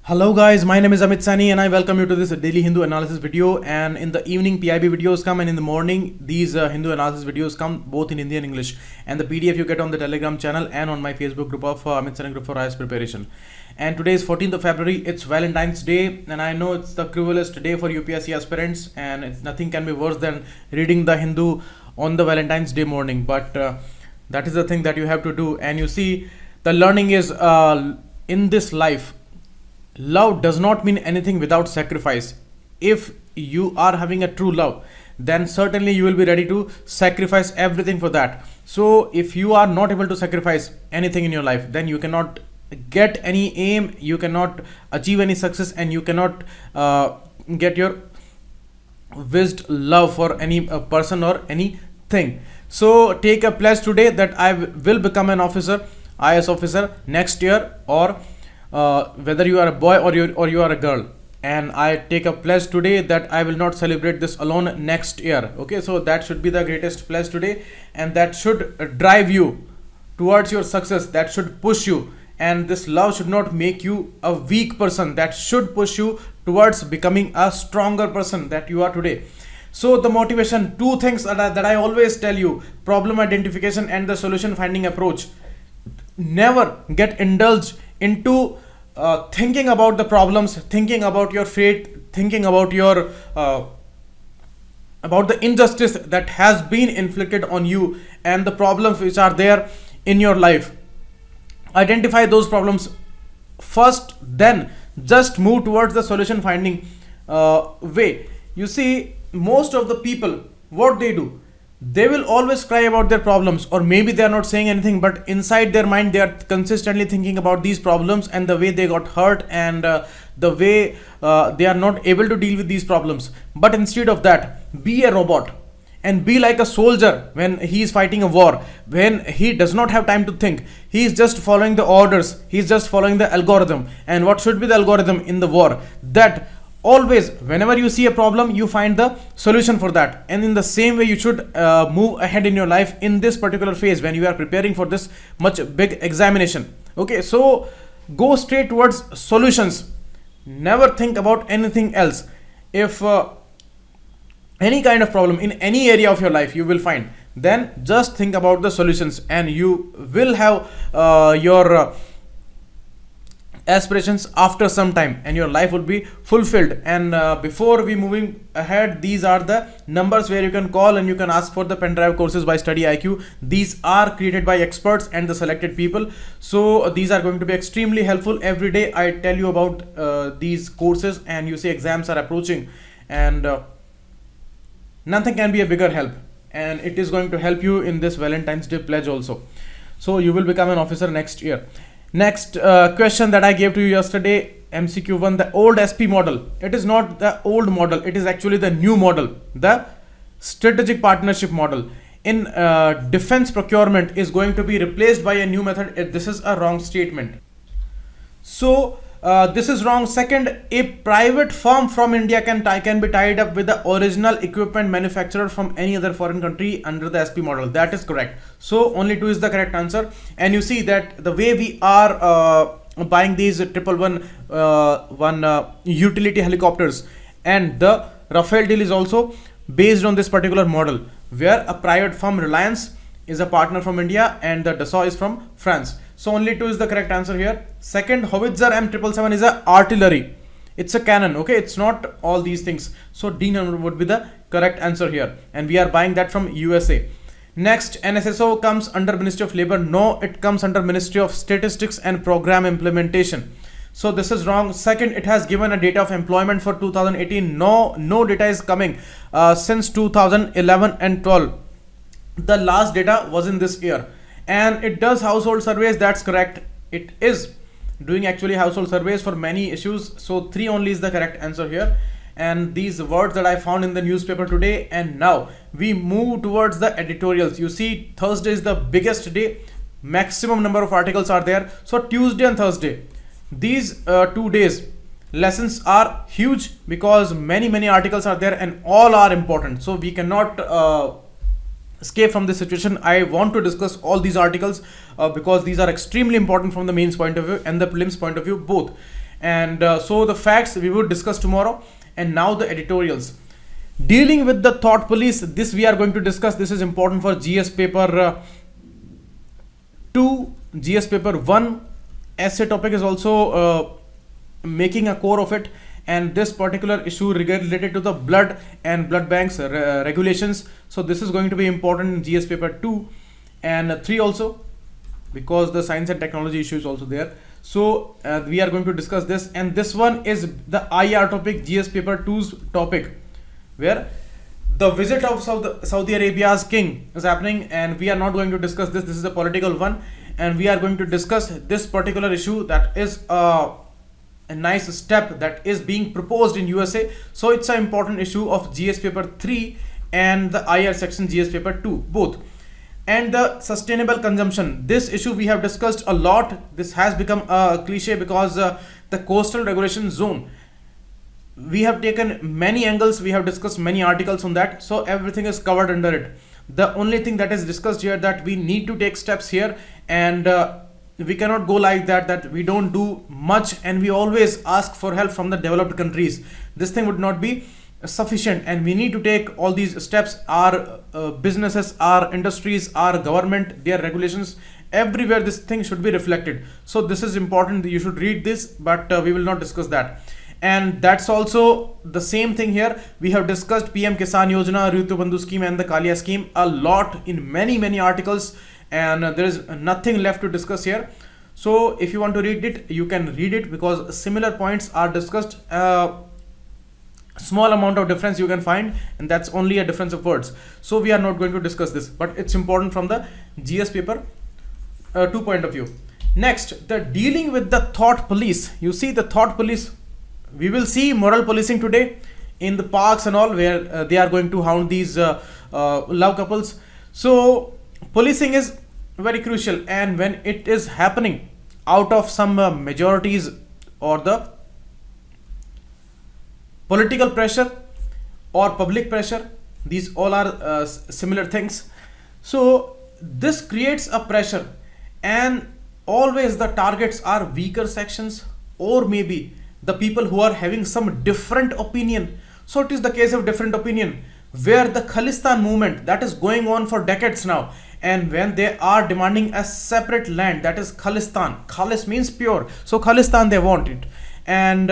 Hello guys, my name is Amit Sani and I welcome you to this daily Hindu analysis video. And in the evening PIB videos come, and in the morning these Hindu analysis videos come both in Hindi and English. And the PDF you get on the Telegram channel and on my Facebook group of Amit Sani Group for IAS Preparation. And today is 14th of February, it's Valentine's Day, and I know it's the cruelest day for UPSC aspirants, and nothing can be worse than reading the Hindu on the Valentine's Day morning. But that is the thing that you have to do. And you see, the learning is in this life, love does not mean anything without sacrifice. If you are having a true love, then certainly you will be ready to sacrifice everything for that. So if you are not able to sacrifice anything in your life, then you cannot get any aim, you cannot achieve any success, and you cannot get your wished love for any person or anything. So take a pledge today that I will become an officer, IAS officer next year, or whether you are a boy or you are a girl. And I take a pledge today that I will not celebrate this alone next year. Okay, so that should be the greatest pledge today, and that should drive you towards your success, that should push you. And this love should not make you a weak person, that should push you towards becoming a stronger person that you are today. So the motivation, two things that I always tell you: problem identification and the solution finding approach. Never get indulged into thinking about the problems, thinking about your fate, thinking about your about the injustice that has been inflicted on you and the problems which are there in your life. Identify those problems first, then just move towards the solution finding way. You see, most of the people, what they do, they will always cry about their problems, or maybe they are not saying anything, but inside their mind they are consistently thinking about these problems and the way they got hurt, and the way they are not able to deal with these problems. But instead of that, be a robot and be like a soldier when he is fighting a war, when he does not have time to think. He is just following the orders, he is just following the algorithm. And what should be the algorithm in the war? That always, whenever you see a problem, you find the solution for that. And in the same way, you should move ahead in your life in this particular phase when you are preparing for this much big examination. Okay, so go straight towards solutions. Never think about anything else. If any kind of problem in any area of your life you will find, then just think about the solutions, and you will have your aspirations after some time, and your life would be fulfilled. And before we moving ahead, these are the numbers where you can call and you can ask for the pen drive courses by StudyIQ. These are created by experts and the selected people, so these are going to be extremely helpful. Every day I tell you about these courses, and you see exams are approaching, and nothing can be a bigger help, and it is going to help you in this Valentine's Day pledge also. So you will become an officer next year. Next question that I gave to you yesterday, MCQ1, the old SP model. It is not the old model, it is actually the new model, the strategic partnership model. In defense procurement is going to be replaced by a new method. This is a wrong statement. So this is wrong. Second, a private firm from India can be tied up with the original equipment manufacturer from any other foreign country under the SP model. That is correct. So only 2 is the correct answer. And you see that the way we are buying these 111 utility helicopters, and the Rafale deal is also based on this particular model, where a private firm, Reliance, is a partner from India and the Dassault is from France. So only 2 is the correct answer here. Second, Howitzer M777 is a artillery. It's a cannon. Okay, it's not all these things. So D number would be the correct answer here, and we are buying that from USA. Next, NSSO comes under Ministry of Labor. No, it comes under Ministry of Statistics and Program Implementation. So this is wrong. Second, it has given a data of employment for 2018. No data is coming since 2011 and 12. The last data was in this year. And it does household surveys. That's correct. It is doing actually household surveys for many issues. So 3 only is the correct answer here. And these words that I found in the newspaper today. And now we move towards the editorials. You see, Thursday is the biggest day. Maximum number of articles are there. So Tuesday and Thursday, these 2 days, lessons are huge, because many articles are there and all are important. So we cannot escape from this situation. I want to discuss all these articles because these are extremely important from the mains point of view and the prelims point of view both. And so the facts we will discuss tomorrow. And now the editorials. Dealing with the thought police, this we are going to discuss. This is important for GS paper 2, GS paper 1. Essay topic is also making a core of it. And this particular issue related to the blood and blood banks regulations. So this is going to be important in GS paper 2 and 3 also, because the science and technology issue is also there. So we are going to discuss this, and this one is the IR topic, GS paper 2's topic, where the visit of Saudi Arabia's king is happening, and we are not going to discuss this. This is a political one, and we are going to discuss this particular issue that is a nice step that is being proposed in USA. So it's an important issue of GS paper 3 and the IR section GS paper 2 both. And the sustainable consumption, this issue we have discussed a lot. This has become a cliche because the coastal regulation zone, we have taken many angles, we have discussed many articles on that, so everything is covered under it. The only thing that is discussed here, that we need to take steps here, and we cannot go like that we don't do much and we always ask for help from the developed countries. This thing would not be sufficient, and we need to take all these steps. Our businesses, our industries, our government, their regulations, everywhere this thing should be reflected. So this is important, you should read this, but we will not discuss that. And that's also the same thing here. We have discussed PM Kisan Yojana, Ritu Bandhu scheme and the Kalia scheme a lot in many articles, and there is nothing left to discuss here. So if you want to read it, you can read it, because similar points are discussed. Small amount of difference you can find, and that's only a difference of words. So we are not going to discuss this, but it's important from the GS paper 2 point of view. Next, the dealing with the thought police. You see the thought police, we will see moral policing today in the parks and all, where they are going to hound these love couples. So policing is very crucial, and when it is happening out of some majorities or the political pressure or public pressure, these all are similar things. So this creates a pressure, and always the targets are weaker sections, or maybe the people who are having some different opinion. So it is the case of different opinion, where the Khalistan movement that is going on for decades now, and when they are demanding a separate land, that is Khalistan. Khalis means pure, so Khalistan they want it. And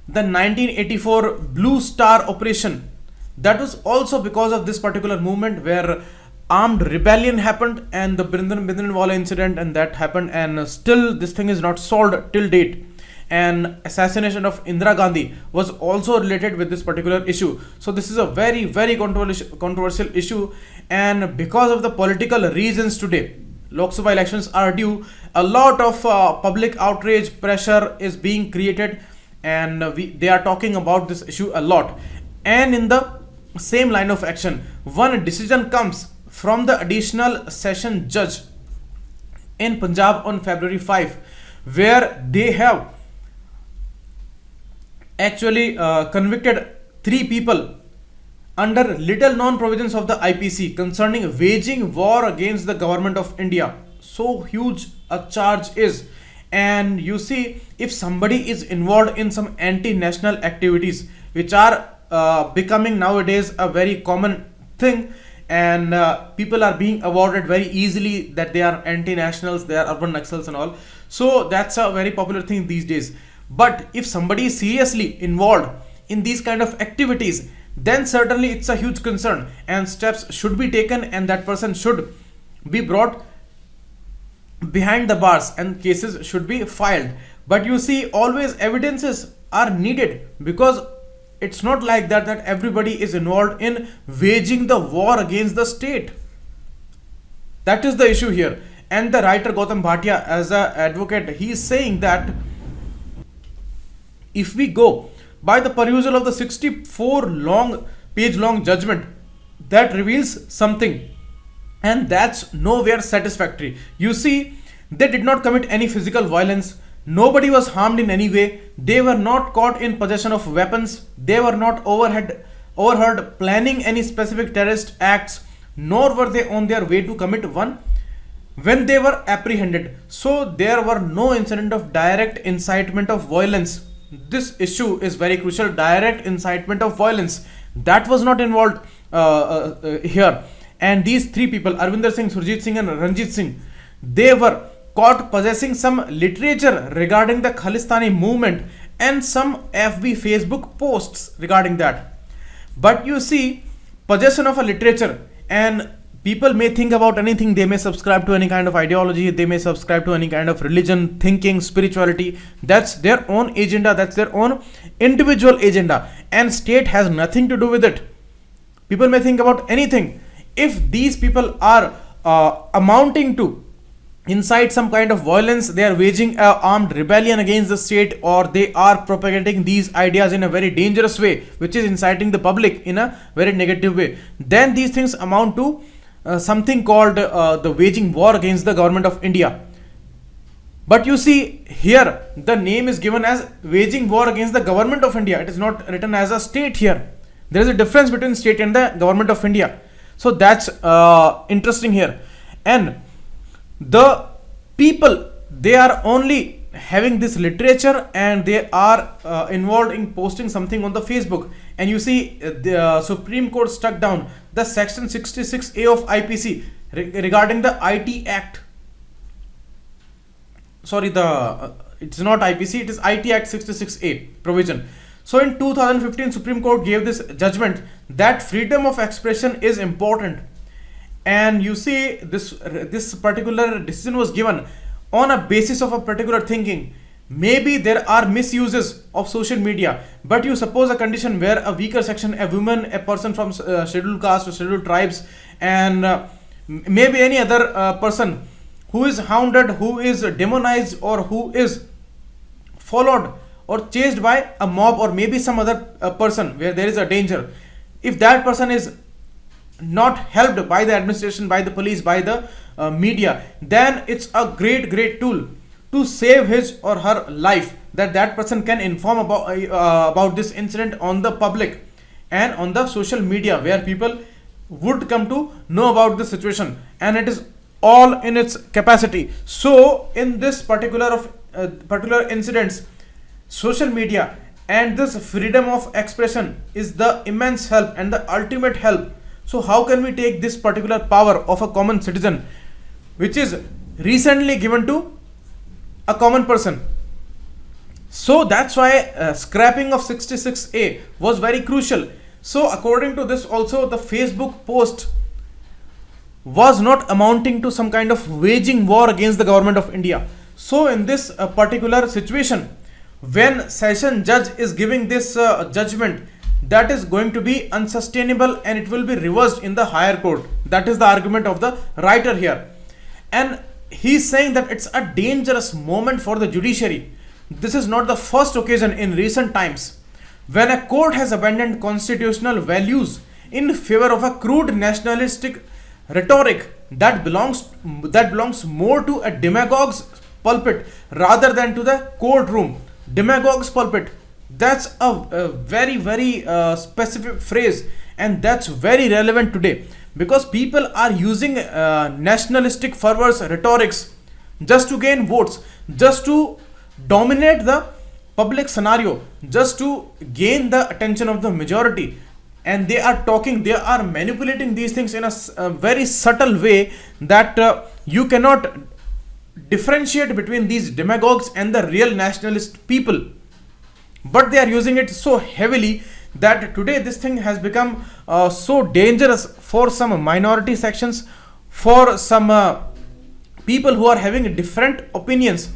the 1984 Blue Star operation, that was also because of this particular movement, where armed rebellion happened and the Bhindranwala incident, and that happened, and still this thing is not solved till date. And assassination of Indira Gandhi was also related with this particular issue. So this is a very controversial issue, and because of the political reasons today, Lok Sabha elections are due, a lot of public outrage, pressure is being created, and they are talking about this issue a lot. And in the same line of action, one decision comes from the additional session judge in Punjab on February 5, where they have actually convicted 3 people under little known provisions of the IPC concerning waging war against the government of India. So huge a charge is. And you see, if somebody is involved in some anti-national activities, which are becoming nowadays a very common thing, and people are being awarded very easily that they are anti-nationals, they are urban Naxals and all. So that's a very popular thing these days. But if somebody is seriously involved in these kind of activities, then certainly it's a huge concern, and steps should be taken, and that person should be brought behind the bars, and cases should be filed. But you see, always evidences are needed, because it's not like that everybody is involved in waging the war against the state. That is the issue here. And the writer Gautam Bhatia, as an advocate, he is saying that if we go by the perusal of the 64 page long judgment, that reveals something, and that's nowhere satisfactory. You see, they did not commit any physical violence, nobody was harmed in any way, they were not caught in possession of weapons, they were not overheard planning any specific terrorist acts, nor were they on their way to commit one. when they were apprehended. So there were no incident of direct incitement of violence. This issue is very crucial. Direct incitement of violence, that was not involved here. And these three people, Arvinder Singh, Surjit Singh and Ranjit Singh, they were caught possessing some literature regarding the Khalistani movement and some FB Facebook posts regarding that. But you see, possession of a literature, and people may think about anything, they may subscribe to any kind of ideology, they may subscribe to any kind of religion, thinking, spirituality. That's their own agenda, that's their own individual agenda, and state has nothing to do with it. People may think about anything. If these people are amounting to incite some kind of violence, they are waging an armed rebellion against the state, or they are propagating these ideas in a very dangerous way, which is inciting the public in a very negative way, then these things amount to something called the waging war against the government of India. But you see, here the name is given as waging war against the government of India. It is not written as a state here. There is a difference between state and the government of India. So that's interesting here. And the people, they are only having this literature and they are involved in posting something on the Facebook. And you see, the Supreme Court struck down the section 66A of IPC regarding the IT Act. Sorry, it's not IPC, it is IT Act 66A provision. So in 2015, Supreme Court gave this judgment that freedom of expression is important. And you see, this particular decision was given on a basis of a particular thinking. Maybe there are misuses of social media, but you suppose a condition where a weaker section, a woman, a person from scheduled caste or scheduled tribes, and maybe any other person who is hounded, who is demonized, or who is followed or chased by a mob, or maybe some other person where there is a danger. If that person is not helped by the administration, by the police, by the media, then it's a great tool to save his or her life, that person can inform about this incident on the public and on the social media, where people would come to know about the situation, and it is all in its capacity. So in this particular incidents, social media and this freedom of expression is the immense help and the ultimate help. So how can we take this particular power of a common citizen, which is recently given to a common person? So that's why scrapping of 66A was very crucial. So according to this also, the Facebook post was not amounting to some kind of waging war against the government of India. So in this particular situation, when session judge is giving this judgment, that is going to be unsustainable and it will be reversed in the higher court. That is the argument of the writer here. And he is saying that it's a dangerous moment for the judiciary. This is not the first occasion in recent times when a court has abandoned constitutional values in favor of a crude nationalistic rhetoric that belongs more to a demagogue's pulpit rather than to the courtroom. Demagogue's pulpit, that's a very specific phrase, and that's very relevant today, because people are using nationalistic fervors rhetorics just to gain votes, just to dominate the public scenario, just to gain the attention of the majority. And they are manipulating these things in a very subtle way that you cannot differentiate between these demagogues and the real nationalist people. But they are using it so heavily that today this thing has become so dangerous for some minority sections, for some people who are having different opinions.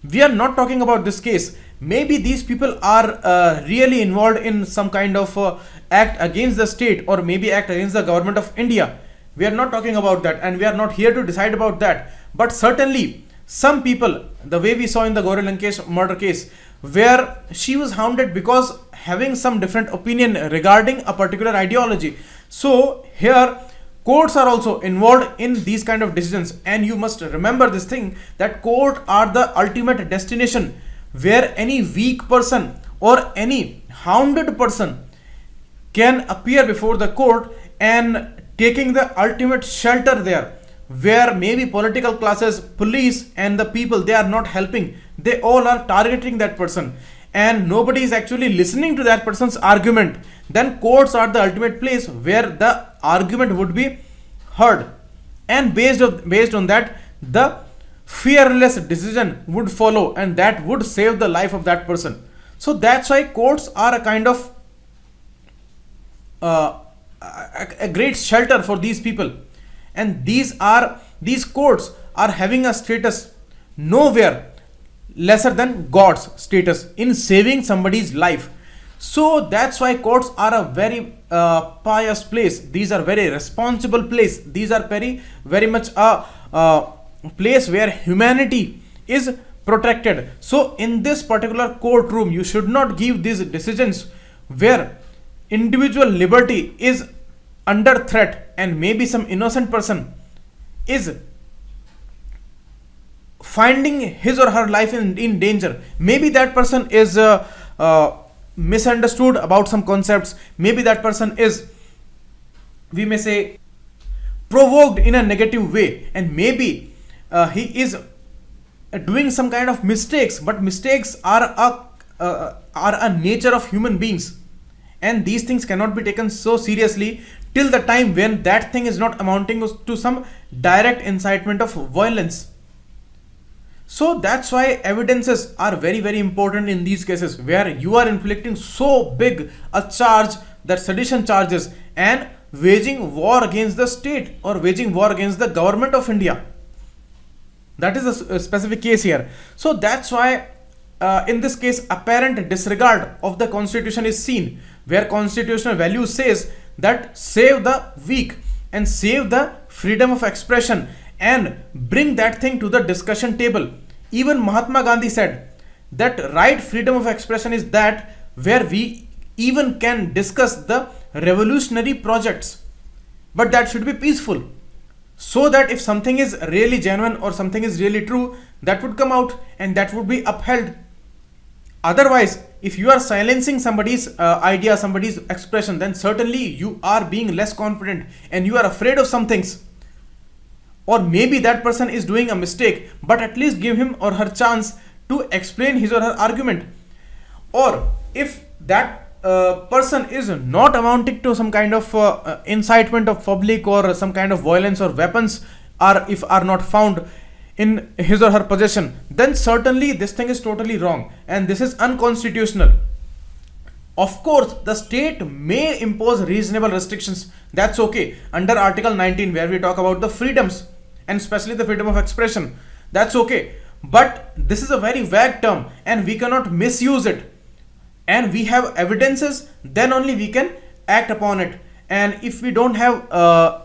We are not talking about this case. Maybe these people are really involved in some kind of act against the state, or maybe act against the government of India. We are not talking about that, and we are not here to decide about that. But certainly some people, the way we saw in the Gauri Lankesh murder case, where she was hounded because having some different opinion regarding a particular ideology. So here courts are also involved in these kind of decisions, and you must remember this thing, that court are the ultimate destination where any weak person or any hounded person can appear before the court and taking the ultimate shelter there. where maybe political classes, police and the people, they are not helping. They all are targeting that person and nobody is actually listening to that person's argument. Then courts are the ultimate place where the argument would be heard, and based on that, the fearless decision would follow, and that would save the life of that person. So that's why courts are a kind of a great shelter for these people, and these courts are having a status nowhere lesser than God's status in saving somebody's life. So that's why courts are a very pious place. These are very responsible place. These are very much a place where humanity is protected. So in this particular courtroom, you should not give these decisions where individual liberty is under threat and maybe some innocent person is finding his or her life in danger. Maybe that person is misunderstood about some concepts. Maybe that person is, we may say, provoked in a negative way, and maybe he is doing some kind of mistakes, but mistakes are a nature of human beings, and these things cannot be taken so seriously till the time when that thing is not amounting to some direct incitement of violence. So that's why evidences are very important in these cases where you are inflicting so big a charge, that sedition charges, and waging war against the state or waging war against the government of India. That is a specific case here. So that's why in this case apparent disregard of the constitution is seen, where constitutional value says that save the weak and save the freedom of expression and bring that thing to the discussion table. Even Mahatma Gandhi said that right freedom of expression is that where we even can discuss the revolutionary projects, but that should be peaceful, so that if something is really genuine or something is really true, that would come out and that would be upheld. Otherwise, if you are silencing somebody's idea, somebody's expression, then certainly you are being less confident and you are afraid of some things. Or maybe that person is doing a mistake, but at least give him or her chance to explain his or her argument. Or if that person is not amounting to some kind of incitement of public or some kind of violence, or weapons are not found in his or her possession, then certainly this thing is totally wrong and this is unconstitutional. Of course, the state may impose reasonable restrictions. That's okay. Under Article 19, where we talk about the freedoms and especially the freedom of expression, that's okay. But this is a very vague term and we cannot misuse it. And we have evidences, then only we can act upon it. And if we don't have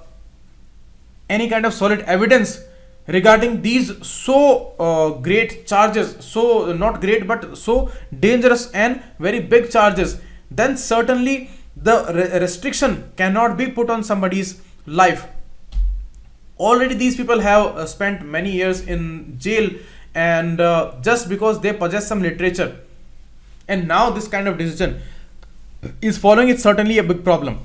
any kind of solid evidence regarding these so great charges, so not great but so dangerous and very big charges, then certainly the restriction cannot be put on somebody's life. Already these people have spent many years in jail, and just because they possess some literature, and now this kind of decision is following, it's certainly a big problem.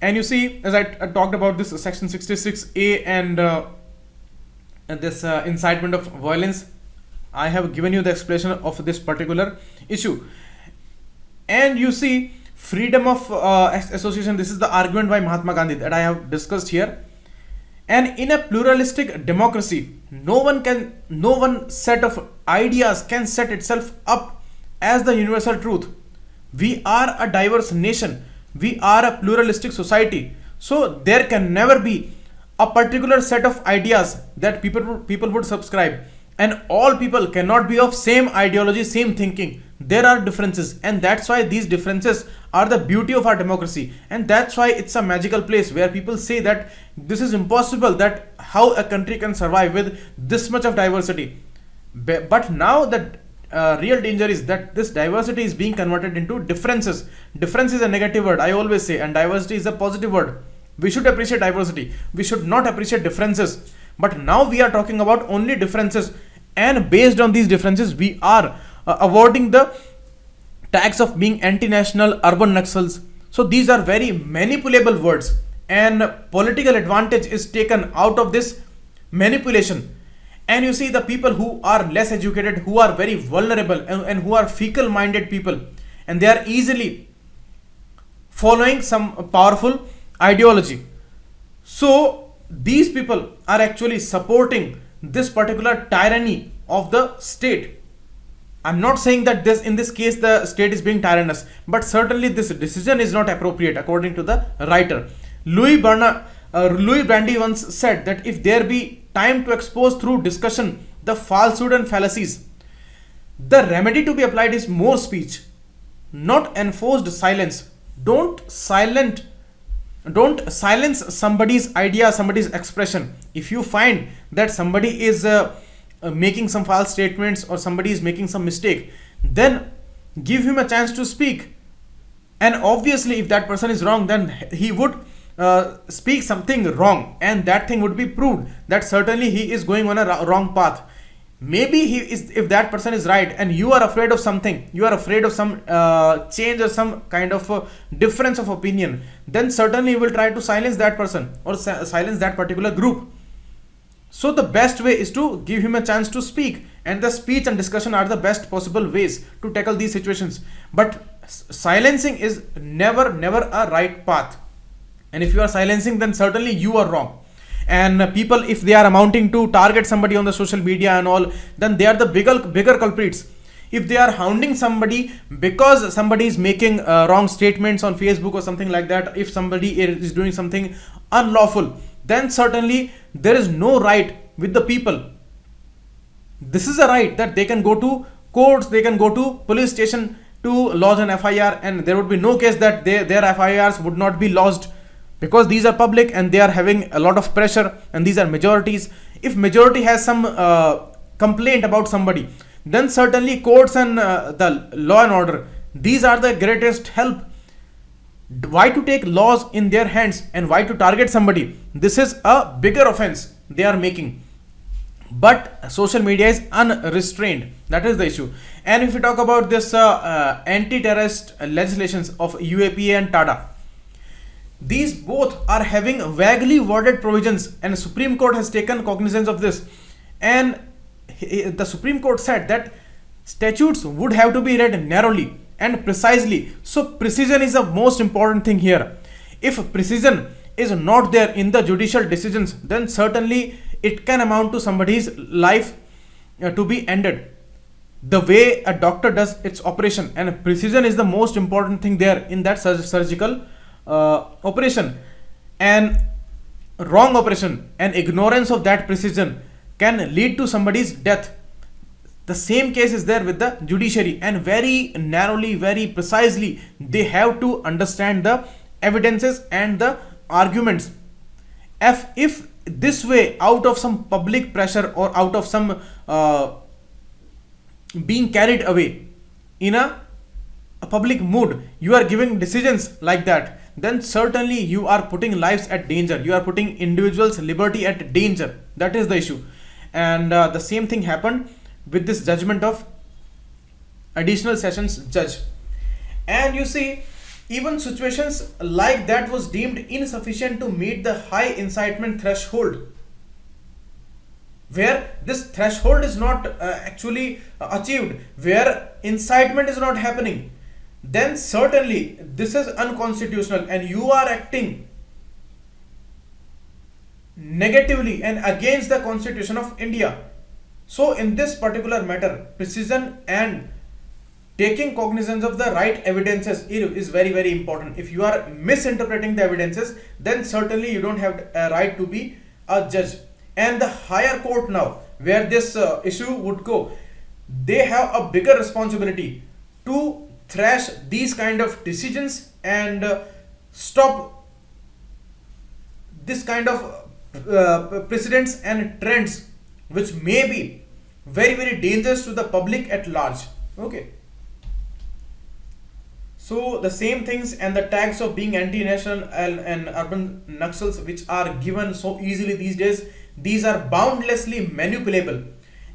And you see, as I talked about this section 66A and this incitement of violence, I have given you the explanation of this particular issue. And you see, freedom of association, this is the argument by Mahatma Gandhi that I have discussed here. And in a pluralistic democracy, no one set of ideas can set itself up as the universal truth. We are a diverse nation. We are a pluralistic society. So there can never be a particular set of ideas that people would subscribe, and all people cannot be of same ideology, same thinking. There are differences, and that's why these differences are the beauty of our democracy, and that's why it's a magical place where people say that this is impossible, that how a country can survive with this much of diversity. But now the real danger is that this diversity is being converted into differences. Difference is a negative word, I always say, and diversity is a positive word. We should appreciate diversity. We should not appreciate differences. But now we are talking about only differences, and based on these differences, we are avoiding the tags of being anti-national, urban Naxals. So these are very manipulable words, and political advantage is taken out of this manipulation. And you see the people who are less educated, who are very vulnerable, and who are fecal minded people, and they are easily following some powerful ideology. So these people are actually supporting this particular tyranny of the state. I'm not saying that in this case the state is being tyrannous, but certainly this decision is not appropriate according to the writer. Louis Brandy once said that if there be time to expose through discussion the falsehood and fallacies, the remedy to be applied is more speech, not enforced silence. Don't silence somebody's idea, somebody's expression. If you find that somebody is making some false statements, or somebody is making some mistake, then give him a chance to speak. And obviously if that person is wrong, then he would speak something wrong, and that thing would be proved that certainly he is going on a wrong path. Maybe he is, if that person is right and you are afraid of something, you are afraid of some change or some kind of difference of opinion, then certainly you will try to silence that person or silence that particular group. So the best way is to give him a chance to speak, and the speech and discussion are the best possible ways to tackle these situations. But silencing is never a right path. And if you are silencing, then certainly you are wrong. And people, if they are amounting to target somebody on the social media and all, then they are the bigger culprits. If they are hounding somebody because somebody is making wrong statements on Facebook or something like that, if somebody is doing something unlawful, then certainly there is no right with the people. This is a right that they can go to courts, they can go to police station to lodge an FIR, and there would be no case that their FIRs would not be lodged, because these are public and they are having a lot of pressure, and these are majorities. If majority has some complaint about somebody, then certainly courts and the law and order, these are the greatest help. Why to take laws in their hands and why to target somebody? This is a bigger offense they are making. But social media is unrestrained. That is the issue. And if we talk about this anti-terrorist legislations of UAPA and TADA, these both are having vaguely worded provisions, and the Supreme Court has taken cognizance of this. And the Supreme Court said that statutes would have to be read narrowly and precisely. So precision is the most important thing here. If precision is not there in the judicial decisions, then certainly it can amount to somebody's life to be ended. The way a doctor does its operation, and precision is the most important thing there in that surgical operation. And wrong operation and ignorance of that precision can lead to somebody's death. The same case is there with the judiciary, and very narrowly, very precisely, they have to understand the evidences and the arguments. If this way, out of some public pressure or out of some being carried away in a public mood, you are giving decisions like that, then certainly you are putting lives at danger. You are putting individuals' liberty at danger. That is the issue. And the same thing happened with this judgment of additional sessions judge. And you see, even situations like that was deemed insufficient to meet the high incitement threshold, where this threshold is not actually achieved, where incitement is not happening, then certainly this is unconstitutional and you are acting negatively and against the Constitution of India. So in this particular matter, precision and taking cognizance of the right evidences is very important. If you are misinterpreting the evidences, then certainly you don't have a right to be a judge. And the higher court now, where this issue would go, they have a bigger responsibility to thrash these kind of decisions and stop this kind of precedents and trends which may be very dangerous to the public at large. Okay. So the same things and the tags of being anti-national and urban Naxals, which are given so easily these days, these are boundlessly manipulable,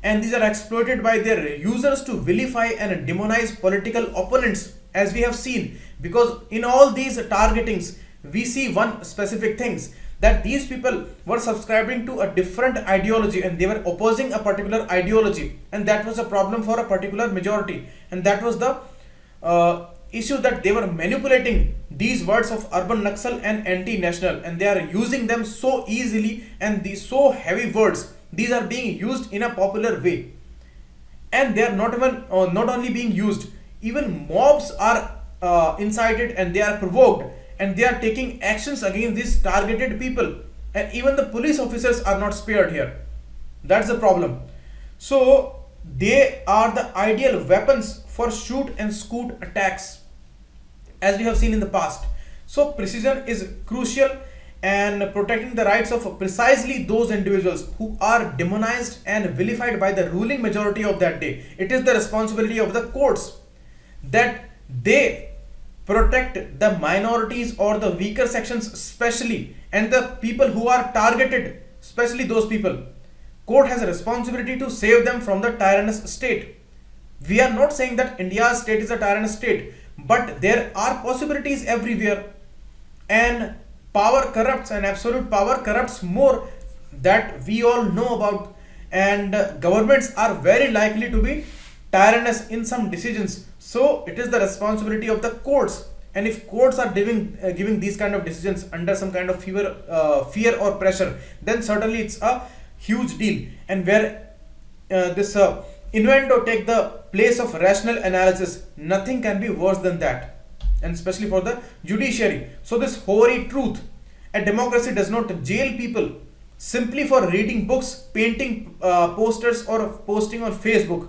and these are exploited by their users to vilify and demonize political opponents, as we have seen. Because in all these targetings, we see one specific things, that these people were subscribing to a different ideology and they were opposing a particular ideology, and that was a problem for a particular majority, and that was the issue, that they were manipulating these words of urban Naxal and anti-national, and they are using them so easily, and these so heavy words, these are being used in a popular way, and they are not even not only being used, even mobs are incited and they are provoked, and they are taking actions against these targeted people, and even the police officers are not spared here. That's the problem. So they are the ideal weapons for shoot and scoot attacks, as we have seen in the past. So precision is crucial, and protecting the rights of precisely those individuals who are demonized and vilified by the ruling majority of that day. It is the responsibility of the courts that they protect the minorities or the weaker sections especially, and the people who are targeted, especially those people. Court has a responsibility to save them from the tyrannous state. We are not saying that India's state is a tyrannous state, but there are possibilities everywhere, and power corrupts, and absolute power corrupts more, that we all know about, and governments are very likely to be tyrannous in some decisions. So it is the responsibility of the courts, and if courts are giving these kind of decisions under some kind of fear or pressure, then certainly it's a huge deal, and where this invento take the place of rational analysis, nothing can be worse than that, and especially for the judiciary. So this hoary truth, a democracy does not jail people simply for reading books, painting posters, or posting on Facebook,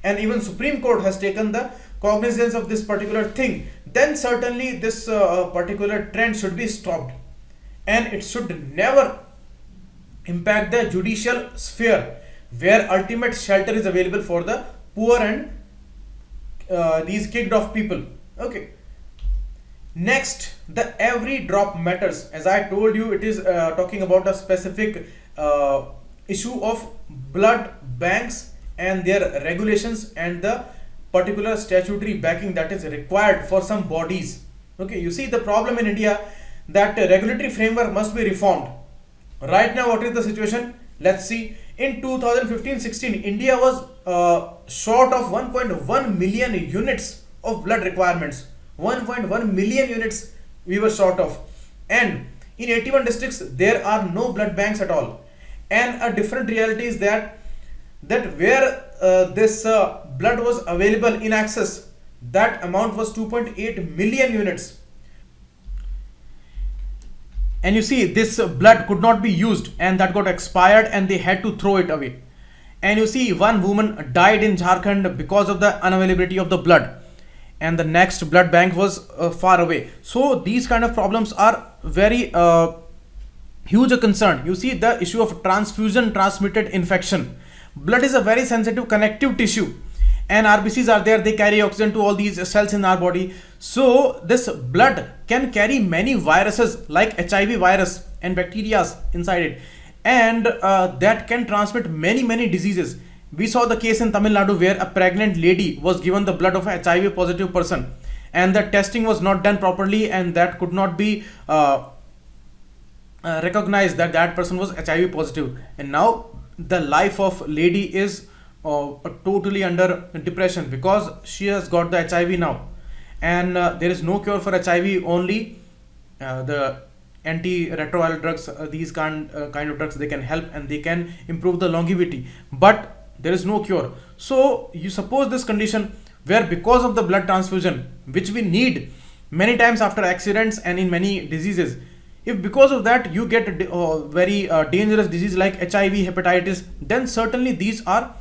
and even Supreme Court has taken the cognizance of this particular thing, then certainly this particular trend should be stopped, and it should never impact the judicial sphere, where ultimate shelter is available for the poor and these kicked off people. Okay. Next, the every drop matters. As I told you, it is talking about a specific issue of blood banks and their regulations and the particular statutory backing that is required for some bodies. Okay, you see the problem in India, that regulatory framework must be reformed. Right now, what is the situation? Let's see. In 2015-16, India was short of 1.1 million units of blood requirements. 1.1 million units we were short of, and in 81 districts there are no blood banks at all. And a different reality is that where this blood was available in access, that amount was 2.8 million units. And you see, this blood could not be used, and that got expired, and they had to throw it away. And you see, one woman died in Jharkhand because of the unavailability of the blood, and the next blood bank was far away. So these kind of problems are very huge a concern. You see the issue of transfusion transmitted infection. Blood is a very sensitive connective tissue, and RBCs are there, they carry oxygen to all these cells in our body. So this blood can carry many viruses like HIV virus and bacteria inside it, and that can transmit many diseases. We saw the case in Tamil Nadu where a pregnant lady was given the blood of a HIV positive person, and the testing was not done properly, and that could not be recognized that that person was HIV positive, and now the life of lady is totally under depression because she has got the HIV now, and there is no cure for HIV, only the antiretroviral drugs. These kind of drugs, they can help and they can improve the longevity, but there is no cure. So you suppose this condition where because of the blood transfusion, which we need many times after accidents and in many diseases, if because of that you get a very dangerous disease like HIV, hepatitis, then certainly these are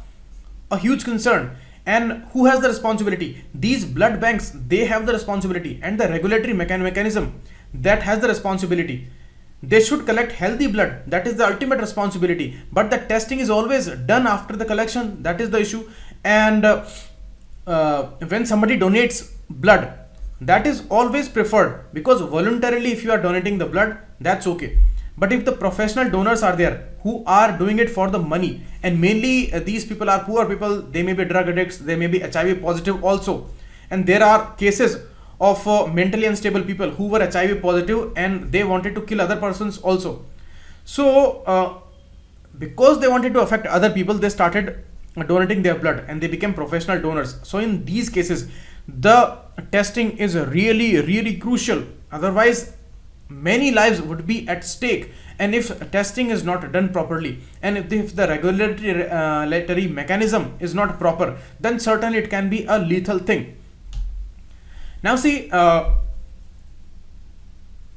a huge concern. And who has the responsibility? These blood banks, they have the responsibility, and the regulatory mechanism that has the responsibility. They should collect healthy blood, that is the ultimate responsibility, but the testing is always done after the collection, that is the issue. And when somebody donates blood, that is always preferred, because voluntarily if you are donating the blood, that's okay. But if the professional donors are there who are doing it for the money, and mainly these people are poor people, they may be drug addicts, they may be HIV positive also, and there are cases of mentally unstable people who were HIV positive and they wanted to kill other persons also. So because they wanted to affect other people, they started donating their blood and they became professional donors. So in these cases, the testing is really crucial. Otherwise, many lives would be at stake. And if testing is not done properly, and if the regulatory mechanism is not proper, then certainly it can be a lethal thing. Now see,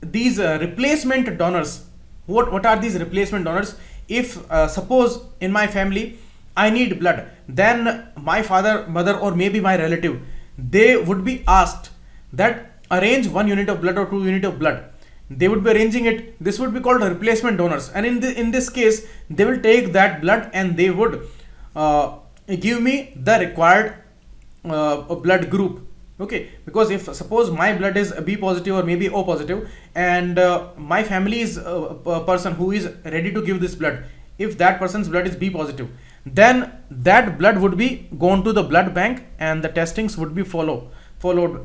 these replacement donors, what are these replacement donors? If suppose in my family I need blood, then my father, mother, or maybe my relative, they would be asked that arrange 1 unit of blood or 2 unit of blood. They would be arranging it. This would be called replacement donors, and in this case they will take that blood and they would give me the required blood group. Okay, because if suppose my blood is B positive or maybe O positive, and my family is a person who is ready to give this blood, if that person's blood is B positive, then that blood would be gone to the blood bank and the testings would be followed,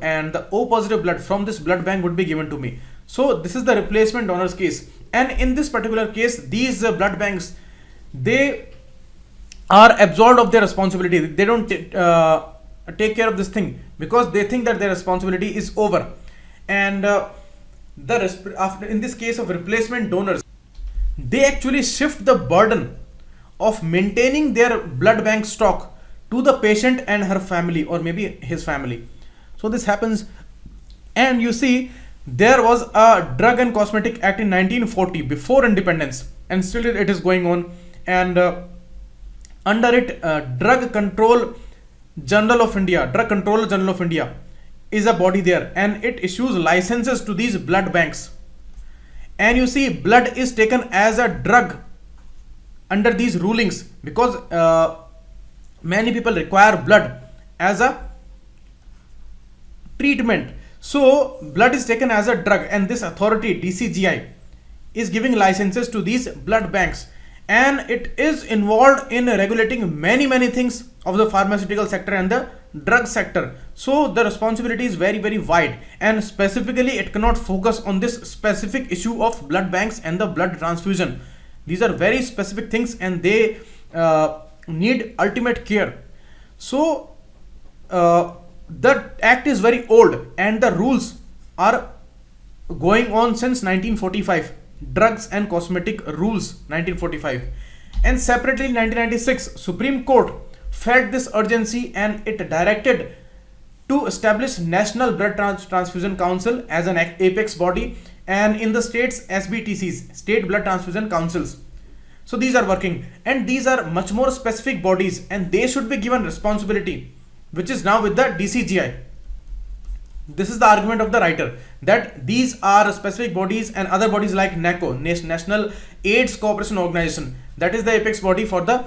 and the O positive blood from this blood bank would be given to me. So this is the replacement donors case, and in this particular case, these blood banks, they are absolved of their responsibility. They don't take care of this thing because they think that their responsibility is over. And in this case of replacement donors, they actually shift the burden of maintaining their blood bank stock to the patient and her family, or maybe his family. So this happens. And you see, there was a Drug and Cosmetic Act in 1940 before independence, and still it is going on. And under it, Drug Controller General of India is a body there, and it issues licenses to these blood banks. And you see, blood is taken as a drug under these rulings because many people require blood as a treatment. So blood is taken as a drug, and this authority, DCGI, is giving licenses to these blood banks, and it is involved in regulating many things of the pharmaceutical sector and the drug sector. So the responsibility is very wide, and specifically it cannot focus on this specific issue of blood banks and the blood transfusion. These are very specific things, and they need ultimate care. So the act is very old, and the rules are going on since 1945. Drugs and Cosmetic Rules 1945. And separately in 1996, Supreme Court felt this urgency, and it directed to establish National Blood Transfusion Council as an apex body, and in the states, SBTCs, State Blood Transfusion Councils. So these are working, and these are much more specific bodies, and they should be given responsibility, which is now with the DCGI. This is the argument of the writer, that these are specific bodies, and other bodies like NACO, National AIDS Cooperation Organization, that is the apex body for the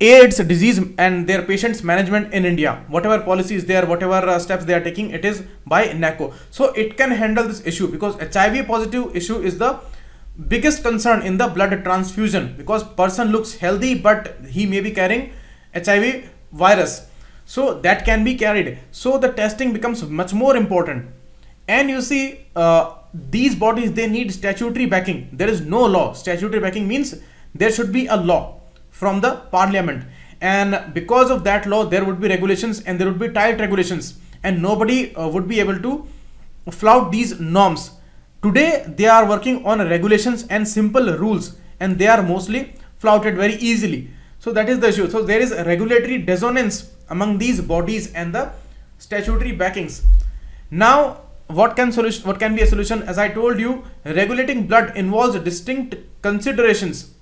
AIDS disease and their patients management in India. Whatever policy is there, whatever steps they are taking, it is by NACO. So it can handle this issue, because HIV positive issue is the biggest concern in the blood transfusion, because person looks healthy but he may be carrying HIV virus. So that can be carried. So the testing becomes much more important. And you see, these bodies, they need statutory backing. There is no law. Statutory backing means there should be a law from the parliament, and because of that law there would be regulations, and there would be tight regulations, and nobody would be able to flout these norms. Today they are working on regulations and simple rules, and they are mostly flouted very easily. So that is the issue. So there is a regulatory dissonance among these bodies and the statutory backings. Now what can be a solution? As I told you, regulating blood involves distinct considerations.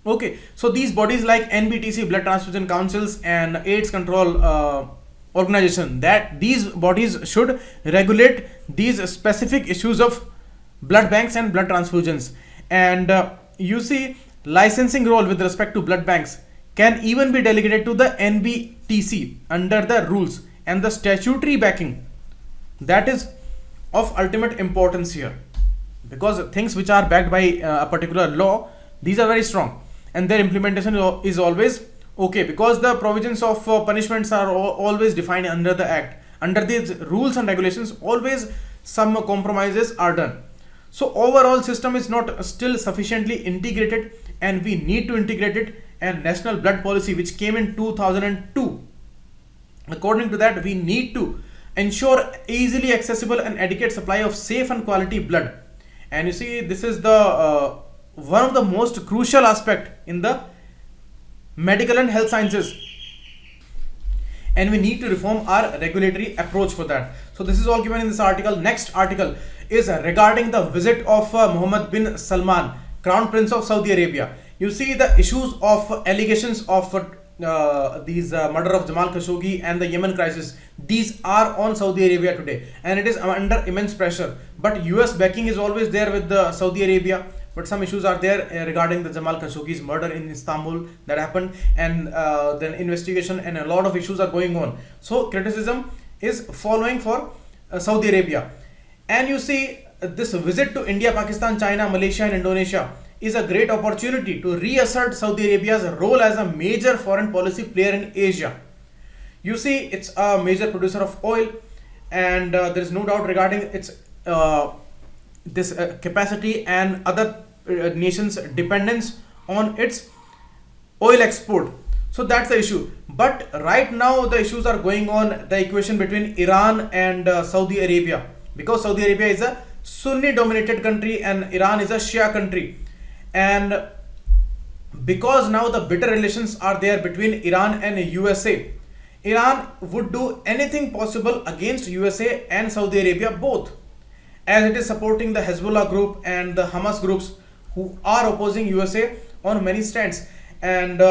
Okay, so these bodies like NBTC, Blood Transfusion Councils, and AIDS Control Organization, that these bodies should regulate these specific issues of blood banks and blood transfusions. And you see, licensing role with respect to blood banks can even be delegated to the NBTC under the rules, and the statutory backing, that is of ultimate importance here, because things which are backed by a particular law, these are very strong, and their implementation is always okay, because the provisions of punishments are always defined under the act. Under these rules and regulations, always some compromises are done. So overall system is not still sufficiently integrated, and we need to integrate it. And national blood policy, which came in 2002, according to that, we need to ensure easily accessible and adequate supply of safe and quality blood. And you see, this is the one of the most crucial aspect in the medical and health sciences, and we need to reform our regulatory approach for that. So this is all given in this article. Next article is regarding the visit of Mohammed bin Salman, Crown Prince of Saudi Arabia. You see, the issues of allegations of these murder of Jamal Khashoggi and the Yemen crisis, these are on Saudi Arabia today, and it is under immense pressure. But US backing is always there with the Saudi Arabia. But some issues are there regarding the Jamal Khashoggi's murder in Istanbul that happened, and then investigation, and a lot of issues are going on. So criticism is following for Saudi Arabia. And you see, this visit to India, Pakistan, China, Malaysia and Indonesia is a great opportunity to reassert Saudi Arabia's role as a major foreign policy player in Asia. You see, it's a major producer of oil, and there is no doubt regarding its this capacity and other nations' dependence on its oil export. So that's the issue. But right now the issues are going on, the equation between Iran and Saudi Arabia, because Saudi Arabia is a Sunni dominated country and Iran is a Shia country. And because now the bitter relations are there between Iran and USA, Iran would do anything possible against USA and Saudi Arabia both, as it is supporting the Hezbollah group and the Hamas groups who are opposing USA on many stands. And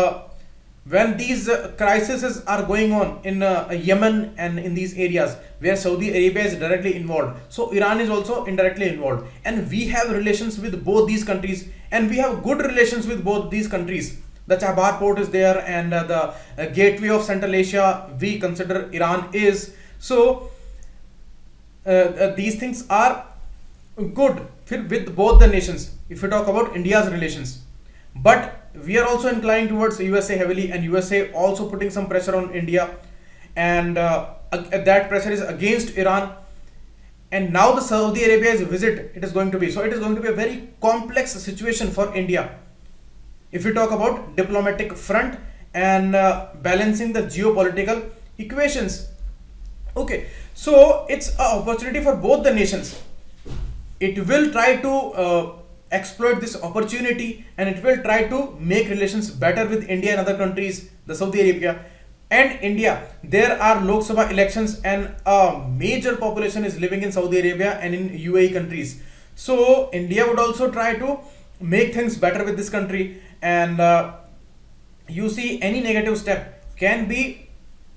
when these crises are going on in Yemen and in these areas where Saudi Arabia is directly involved, so Iran is also indirectly involved, and we have relations with both these countries, and we have good relations with both these countries. The Chabahar port is there, and the gateway of Central Asia we consider Iran is. So these things are good with both the nations if we talk about India's relations. But we are also inclined towards USA heavily, and USA also putting some pressure on India, and that pressure is against Iran. And now the Saudi Arabia's visit, it is going to be a very complex situation for India if we talk about diplomatic front and balancing the geopolitical equations. Okay, so it's an opportunity for both the nations. It will try to exploit this opportunity, and it will try to make relations better with India and other countries, the Saudi Arabia and India. There are Lok Sabha elections, and a major population is living in Saudi Arabia and in UAE countries. So India would also try to make things better with this country, and you see, any negative step can be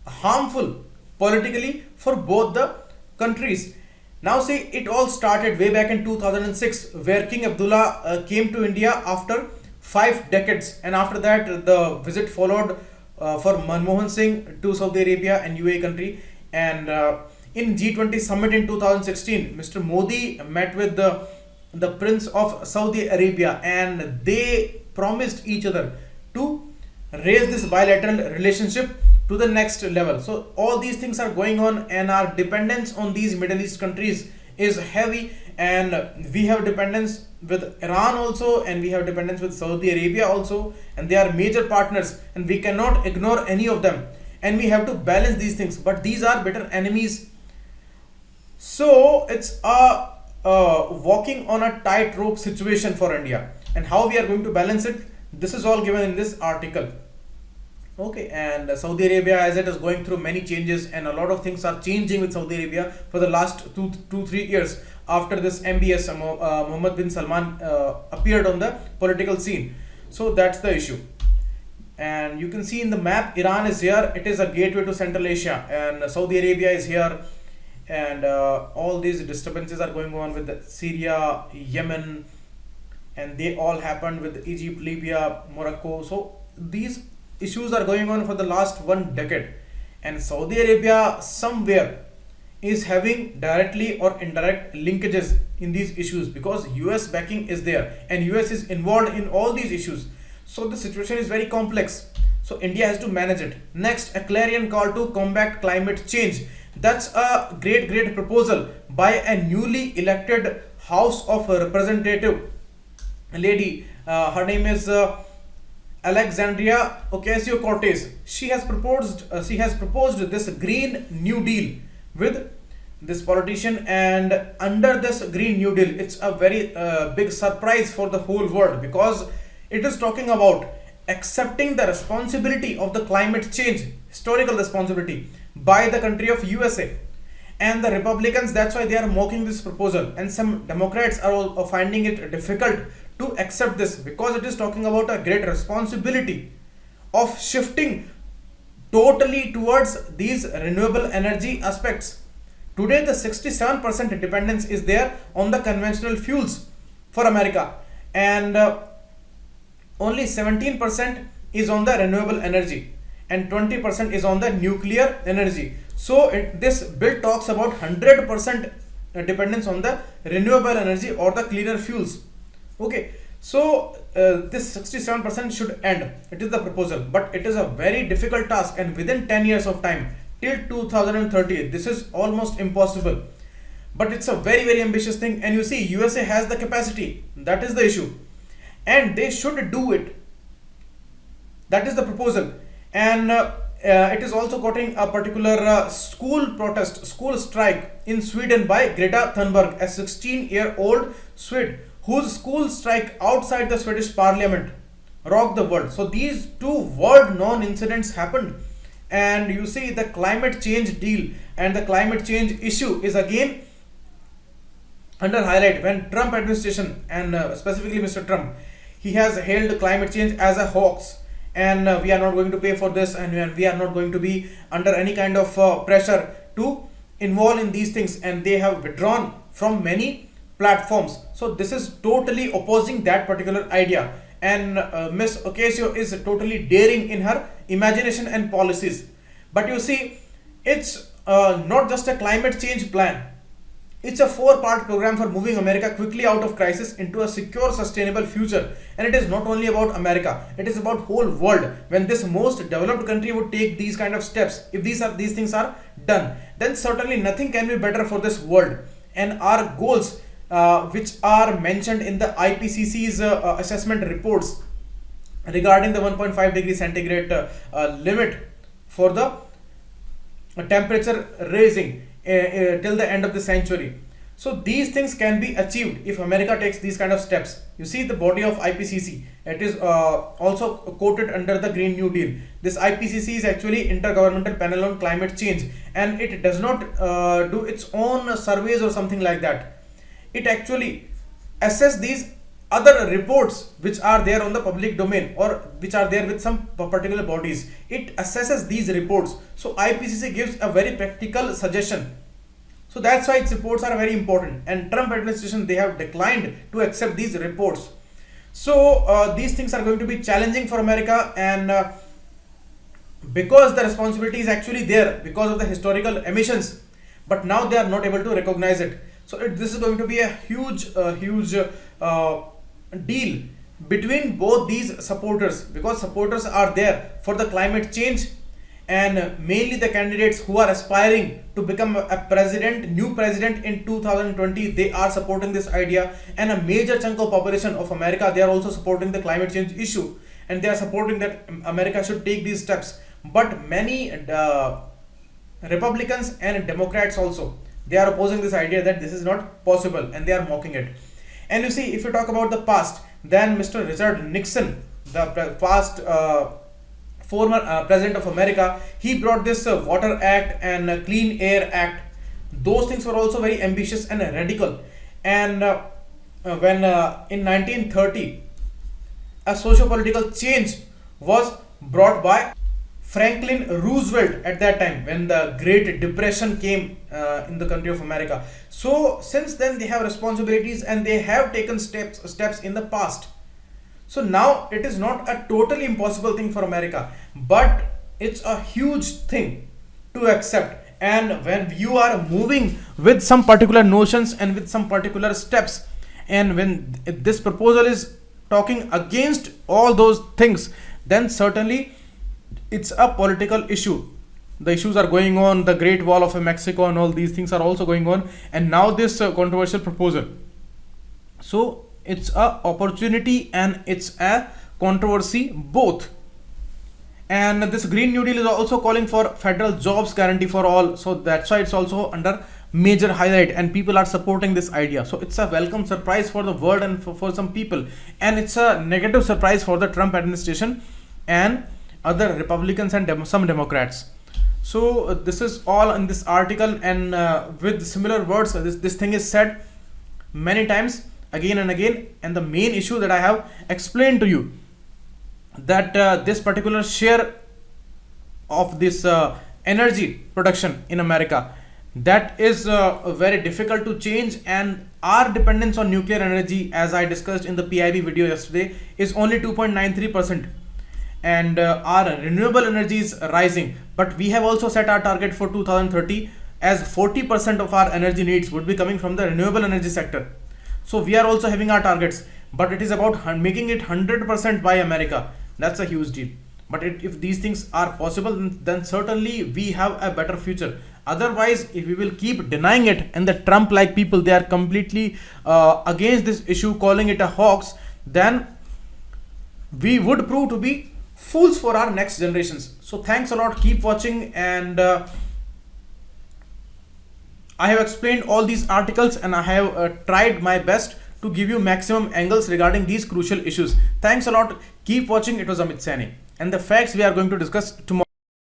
harmful politically for both the countries. Now see, it all started way back in 2006, where King Abdullah came to India after 5 decades, and after that the visit followed for Manmohan Singh to Saudi Arabia and UAE country. And in G20 summit in 2016, Mr. Modi met with the Prince of Saudi Arabia, and they promised each other to raise this bilateral relationship to the next level. So all these things are going on, and our dependence on these Middle East countries is heavy, and we have dependence with Iran also, and we have dependence with Saudi Arabia also, and they are major partners, and we cannot ignore any of them, and we have to balance these things. But these are bitter enemies, so it's a walking on a tightrope situation for India. And how we are going to balance it, this is all given in this article. Okay, and Saudi Arabia, as it is going through many changes, and a lot of things are changing with Saudi Arabia for the last 2-3 years after this MBS Mohammed bin Salman appeared on the political scene. So that's the issue. And you can see in the map, Iran is here, it is a gateway to Central Asia, and Saudi Arabia is here, and all these disturbances are going on with Syria, Yemen, and they all happened with Egypt, Libya, Morocco. So these issues are going on for the last 1 decade, and Saudi Arabia somewhere is having directly or indirect linkages in these issues, because US backing is there and US is involved in all these issues. So the situation is very complex, so India has to manage it. Next, a clarion call to combat climate change. That's a great proposal by a newly elected House of Representative lady. Her name is Alexandria Ocasio-Cortez. She has proposed this Green New Deal with this politician, and under this Green New Deal, it's a very big surprise for the whole world, because it is talking about accepting the responsibility of the climate change, historical responsibility, by the country of USA. And the Republicans, that's why they are mocking this proposal, and some Democrats are all finding it difficult to accept this, because it is talking about a great responsibility of shifting totally towards these renewable energy aspects. Today, the 67% dependence is there on the conventional fuels for America, and only 17% is on the renewable energy, and 20% is on the nuclear energy. So this bill talks about 100% dependence on the renewable energy or the cleaner fuels. Okay, so this 67% should end. It is the proposal, but it is a very difficult task, and within 10 years of time, till 2030, this is almost impossible. But it's a very ambitious thing, and you see, USA has the capacity. That is the issue, and they should do it. That is the proposal. And it is also quoting a particular school strike in Sweden by Greta Thunberg, a 16-year-old Swede whose school strike outside the Swedish parliament rocked the world. So these two world-known incidents happened, and you see, the climate change deal and the climate change issue is again under highlight when Trump administration, and specifically Mr. Trump, he has hailed climate change as a hoax, and we are not going to pay for this, and we are not going to be under any kind of pressure to involve in these things, and they have withdrawn from many platforms. So this is totally opposing that particular idea, and Miss Ocasio is totally daring in her imagination and policies. But you see, it's not just a climate change plan. It's a 4-part program for moving America quickly out of crisis into a secure, sustainable future. And it is not only about America, it is about whole world. When this most developed country would take these kind of steps, if these things are done, then certainly nothing can be better for this world. And our goals, which are mentioned in the IPCC's assessment reports regarding the 1.5 degree centigrade limit for the temperature raising till the end of the century. So these things can be achieved if America takes these kind of steps. You see, the body of IPCC, it is also quoted under the Green New Deal. This IPCC is actually Intergovernmental Panel on Climate Change, and it does not do its own surveys or something like that. It actually assess these other reports which are there on the public domain, or which are there with some particular bodies. It assesses these reports. So IPCC gives a very practical suggestion. So that's why its reports are very important, and Trump administration, they have declined to accept these reports. So these things are going to be challenging for America, and because the responsibility is actually there because of the historical emissions, but now they are not able to recognize it. So this is going to be a huge deal between both these supporters, because supporters are there for the climate change, and mainly the candidates who are aspiring to become a new president in 2020, they are supporting this idea, and a major chunk of population of America, they are also supporting the climate change issue, and they are supporting that America should take these steps. But many Republicans and Democrats also, they are opposing this idea that this is not possible, and they are mocking it. And you see, if you talk about the past, then Mr. Richard Nixon, the past former president of America, he brought this Water Act and Clean Air Act. Those things were also very ambitious and radical. And when in 1930, a socio-political change was brought by Franklin Roosevelt at that time, when the Great Depression came in the country of America. So since then they have responsibilities, and they have taken steps in the past. So now it is not a totally impossible thing for America, but it's a huge thing to accept. And when you are moving with some particular notions and with some particular steps, and when this proposal is talking against all those things, then certainly it's a political issue. the issues are going on, the Great Wall of Mexico and all these things are also going on, and now this controversial proposal. So it's a opportunity and it's a controversy both. And this Green New Deal is also calling for federal jobs guarantee for all, so that's why it's also under major highlight and people are supporting this idea. So it's a welcome surprise for the world and for some people, and it's a negative surprise for the Trump administration and other Republicans and some Democrats. So this is all in this article, and with similar words, this thing is said many times again and again. And the main issue that I have explained to you, that this particular share of this energy production in America, that is very difficult to change, and our dependence on nuclear energy, as I discussed in the PIB video yesterday, is only 2.93%, and our renewable energy is rising, but we have also set our target for 2030 as 40% of our energy needs would be coming from the renewable energy sector. So we are also having our targets, but it is about making it 100% by America. That's a huge deal. But if these things are possible, then certainly we have a better future. Otherwise, if we will keep denying it, and the Trump like people, they are completely against this issue, calling it a hoax, then we would prove to be fools for our next generations. So thanks a lot, keep watching, and I have explained all these articles, and I have tried my best to give you maximum angles regarding these crucial issues. Thanks a lot, keep watching. It was Amit Saini, and the facts we are going to discuss tomorrow.